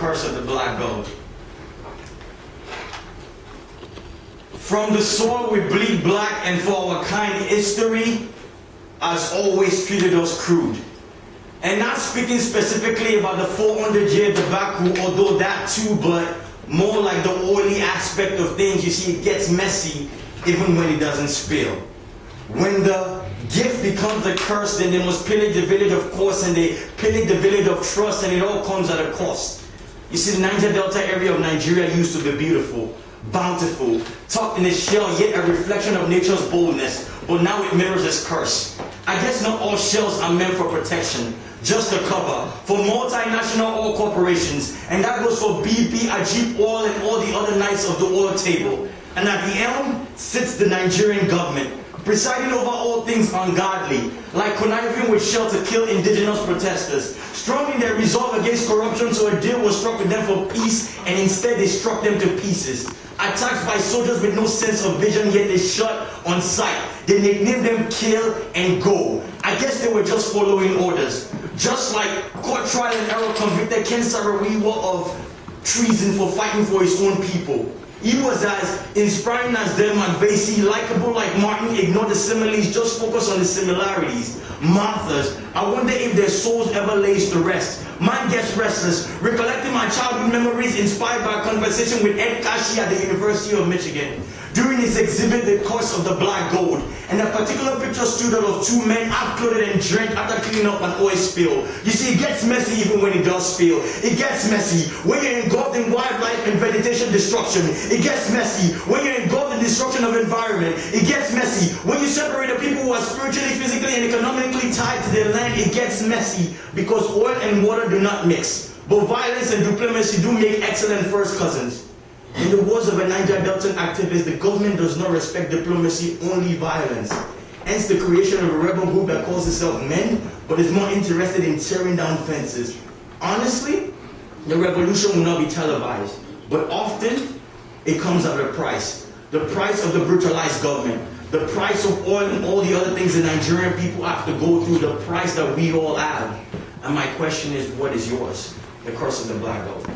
Curse of the black gold. From the soil we bleed black, and for our kind history has always treated us crude. And not speaking specifically about the 400-year debacle, although that too, but more like the oily aspect of things. You see, it gets messy even when it doesn't spill. When the gift becomes a curse, then they must pillage the village of course, and they pillage the village of trust, and it all comes at a cost. You see, the Niger Delta area of Nigeria used to be beautiful, bountiful, tucked in its shell, yet a reflection of nature's boldness, but now it mirrors its curse. I guess not all shells are meant for protection, just a cover for multinational oil corporations, and that goes for BP, Ajib Oil, and all the other knights of the oil table. And at the helm sits the Nigerian government, presiding over all things ungodly, like conniving with Shell to kill indigenous protesters, strong in their resolve against corruption, so a deal was struck with them for peace, and instead they struck them to pieces. Attacked by soldiers with no sense of vision, yet they shot on sight. They nicknamed them Kill and Go. I guess they were just following orders. Just like court trial and error convicted Ken Saro-Wiwa of treason for fighting for his own people. He was as inspiring as them McVasey, likable like Martin, ignore the similes, just focus on the similarities. Marthas, I wonder if their souls ever lays to rest. Mine gets restless, recollecting my childhood memories inspired by a conversation with Ed Kashi at the University of Michigan. During his exhibit, The Curse of the Black Gold, and a particular picture stood out of two men half-clothed and drenched after cleaning up an oil spill. You see, it gets messy even when it does spill. It gets messy when you're engulfed in wildlife and vegetation destruction. It gets messy when you're engulfed in destruction of environment. It gets messy when you separate the people who are spiritually, physically, and economically tied to their land. It gets messy because oil and water do not mix. But violence and diplomacy do make excellent first cousins. In the words of a Niger Delta activist, the government does not respect diplomacy, only violence. Hence the creation of a rebel group that calls itself MEN, but is more interested in tearing down fences. Honestly, the revolution will not be televised, but often it comes at a price. The price of the brutalized government, the price of oil and all the other things the Nigerian people have to go through, the price that we all have. And my question is, what is yours? The curse of the black gold.